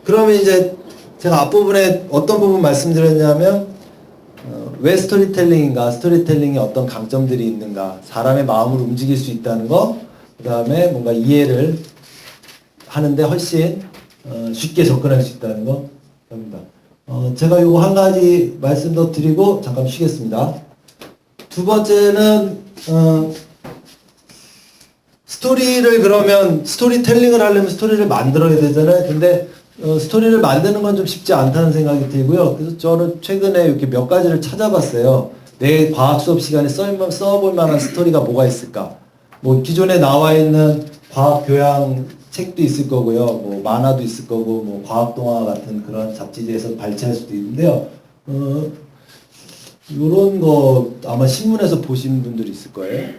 그러면 이제 제가 앞부분에 어떤 부분 말씀드렸냐면 왜 스토리텔링인가, 스토리텔링이 어떤 강점들이 있는가, 사람의 마음을 움직일 수 있다는 거, 그 다음에 뭔가 이해를 하는데 훨씬 쉽게 접근할 수 있다는 거 합니다. 제가 요거 한 가지 말씀 더 드리고 잠깐 쉬겠습니다. 두 번째는 스토리를 그러면 스토리텔링을 하려면 스토리를 만들어야 되잖아요. 근데 스토리를 만드는 건 좀 쉽지 않다는 생각이 들고요. 그래서 저는 최근에 이렇게 몇 가지를 찾아봤어요. 내 과학 수업 시간에 써볼 만한 스토리가 뭐가 있을까? 뭐 기존에 나와 있는 과학 교양 책도 있을 거고요. 뭐 만화도 있을 거고, 뭐 과학 동화 같은 그런 잡지에서 발췌할 수도 있는데요. 요런 거 아마 신문에서 보신 분들이 있을 거예요.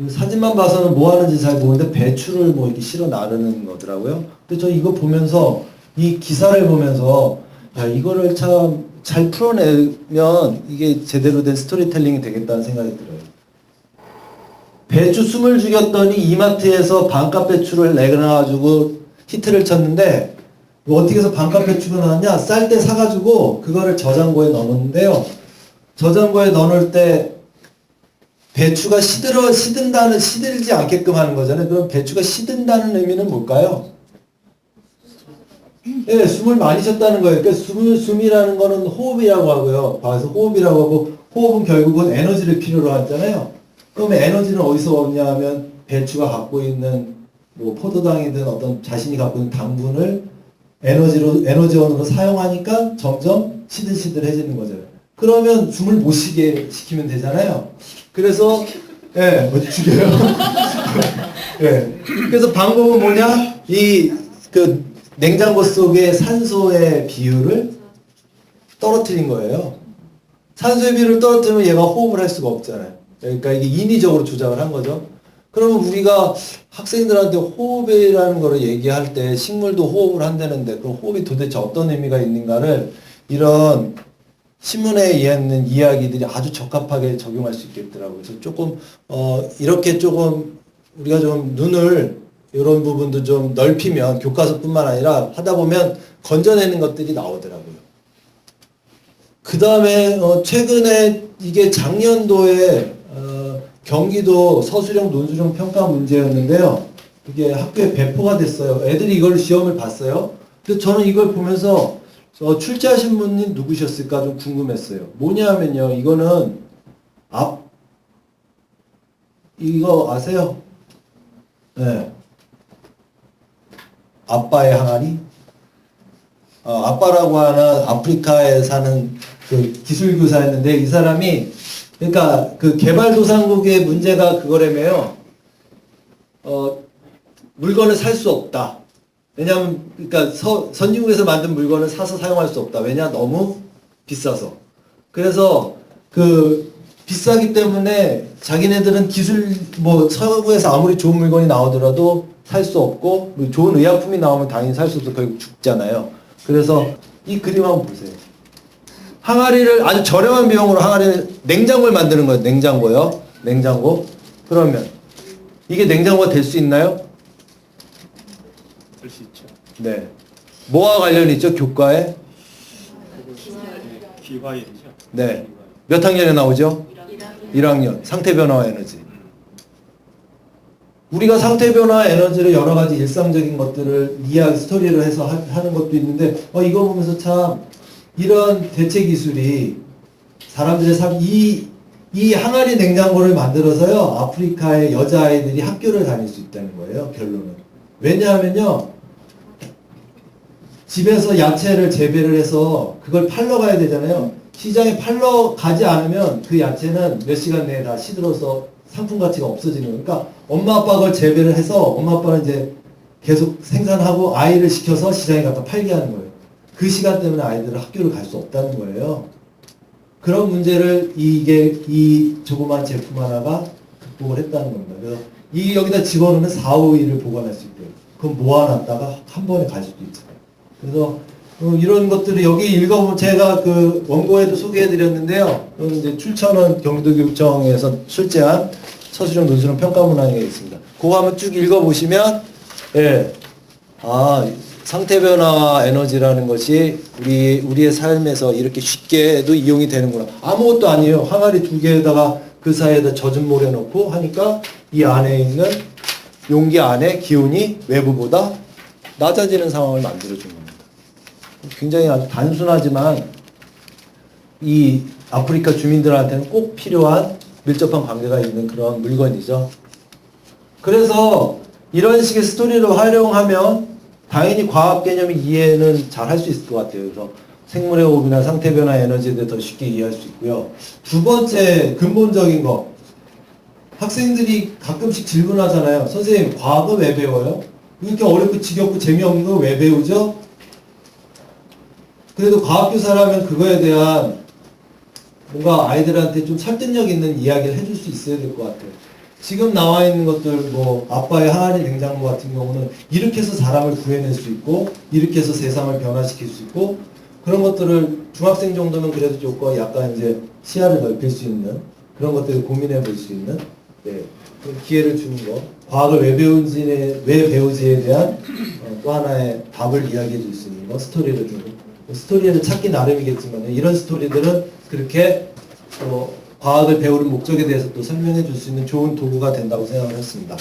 사진만 봐서는 뭐 하는지 잘 모르는데 배추를 뭐 이렇게 실어 나르는 거더라고요. 근데 저 이거 보면서 이 기사를 보면서 야, 이거를 참 잘 풀어내면 이게 제대로 된 스토리텔링이 되겠다는 생각이 들어요. 배추 20 죽였더니 이마트에서 반값 배추를 내놔가지고 히트를 쳤는데 어떻게 해서 반값 배추가 나왔냐? 쌀 때 사가지고 그거를 저장고에 넣었는데요. 저장고에 넣을 때 배추가 시들지 않게끔 하는 거잖아요. 그럼 배추가 시든다는 의미는 뭘까요? 네, 숨을 많이 쉬었다는 거예요. 그러니까 숨이라는 거는 호흡이라고 하고요. 그래서 호흡이라고 하고, 호흡은 결국은 에너지를 필요로 하잖아요. 그러면 에너지는 어디서 오냐 하면 배추가 갖고 있는 뭐 포도당이든 어떤 자신이 갖고 있는 당분을 에너지원으로 사용하니까 점점 시들시들해지는 거잖아요. 그러면 숨을 못 쉬게 시키면 되잖아요. 그래서 죽여요. 그래서 방법은 뭐냐? 냉장고 속에 산소의 비율을 떨어뜨린 거예요. 산소의 비율을 떨어뜨리면 얘가 호흡을 할 수가 없잖아요. 그러니까 이게 인위적으로 조작을 한 거죠. 그러면 우리가 학생들한테 호흡이라는 거를 얘기할 때 식물도 호흡을 한다는데 그럼 호흡이 도대체 어떤 의미가 있는가를 이런 신문에 있는 이야기들이 아주 적합하게 적용할 수 있겠더라고요. 그래서 조금 이렇게 조금 우리가 좀 눈을 이런 부분도 좀 넓히면 교과서뿐만 아니라 하다 보면 건져내는 것들이 나오더라고요. 그 다음에 최근에 이게 작년도에 경기도 서술형 논술형 평가 문제였는데요. 이게 학교에 배포가 됐어요. 애들이 이걸 시험을 봤어요. 근데 저는 이걸 보면서 출제하신 분이 누구셨을까 좀 궁금했어요. 뭐냐면요. 이거는 이거 아세요? 네. 아빠의 항아리? 아빠라고 하는 아프리카에 사는 그 기술교사였는데 이 사람이 그러니까 그 개발도상국의 문제가 그거라며요. 물건을 살 수 없다. 왜냐하면 그러니까 선진국에서 만든 물건을 사서 사용할 수 없다. 왜냐? 너무 비싸서. 그래서 비싸기 때문에 자기네들은 서구에서 아무리 좋은 물건이 나오더라도 살 수 없고 좋은 의약품이 나오면 당연히 살 수 없어 결국 죽잖아요. 그래서 이 그림 한번 보세요. 항아리를 아주 저렴한 비용으로 항아리를 냉장고를 만드는 거예요. 냉장고요. 냉장고. 그러면 이게 냉장고가 될 수 있나요? 될 수 있죠. 네. 뭐와 관련이 있죠? 교과에? 기화일이죠. 네. 몇 학년에 나오죠? 1학년. 상태 변화 에너지. 우리가 상태 변화 에너지를 여러 가지 일상적인 것들을 이야기 스토리를 해서 하는 것도 있는데 이거 보면서 참 이런 대체 기술이 사람들의 이 항아리 냉장고를 만들어서요 아프리카의 여자아이들이 학교를 다닐 수 있다는 거예요. 결론은. 왜냐하면요 집에서 야채를 재배를 해서 그걸 팔러 가야 되잖아요. 시장에 팔러 가지 않으면 그 야채는 몇 시간 내에 다 시들어서 상품 가치가 없어지는 거예요. 그러니까 엄마 아빠가 그걸 재배를 해서 엄마 아빠는 이제 계속 생산하고 아이를 시켜서 시장에 갖다 팔게 하는 거예요. 그 시간 때문에 아이들은 학교를 갈 수 없다는 거예요. 그런 문제를 이 조그만 제품 하나가 극복을 했다는 겁니다. 그래서 여기다 집어넣으면 4, 5일을 보관할 수 있대요. 그럼 모아놨다가 한 번에 갈 수도 있잖아요. 그래서 이런 것들을 여기 읽어보면 제가 그 원고에도 소개해드렸는데요. 이제 출처는 경기도교육청에서 출제한 서술형 논술형 평가문항에 있습니다. 그거 한번 쭉 읽어보시면 예. 상태 변화 에너지라는 것이 우리의 삶에서 이렇게 쉽게도 이용이 되는구나. 아무것도 아니에요. 항아리 2개에다가 그 사이에다 젖은 모래 넣고 하니까 이 안에 있는 용기 안에 기온이 외부보다 낮아지는 상황을 만들어준 겁니다. 굉장히 아주 단순하지만 이 아프리카 주민들한테는 꼭 필요한 밀접한 관계가 있는 그런 물건이죠. 그래서 이런 식의 스토리를 활용하면 당연히 과학 개념의 이해는 잘 할 수 있을 것 같아요. 그래서 생물의 호흡이나 상태 변화 에너지에 대해 더 쉽게 이해할 수 있고요. 두 번째 근본적인 거. 학생들이 가끔씩 질문하잖아요. 선생님, 과학은 왜 배워요? 이렇게 어렵고 지겹고 재미없는 거 왜 배우죠? 그래도 과학교사라면 그거에 대한 뭔가 아이들한테 좀 설득력 있는 이야기를 해줄 수 있어야 될 것 같아요. 지금 나와 있는 것들, 뭐 아빠의 항아리 냉장고 같은 경우는 이렇게 해서 사람을 구해낼 수 있고 이렇게 해서 세상을 변화시킬 수 있고 그런 것들을 중학생 정도면 그래도 조금 약간 이제 시야를 넓힐 수 있는 그런 것들을 고민해 볼 수 있는 그런 기회를 주는 거. 과학을 왜 배우지에 대한 또 하나의 답을 이야기해 줄 수 있는 거, 스토리를 주고. 스토리를 찾기 나름이겠지만 이런 스토리들은 그렇게 과학을 배우는 목적에 대해서 또 설명해 줄 수 있는 좋은 도구가 된다고 생각을 했습니다.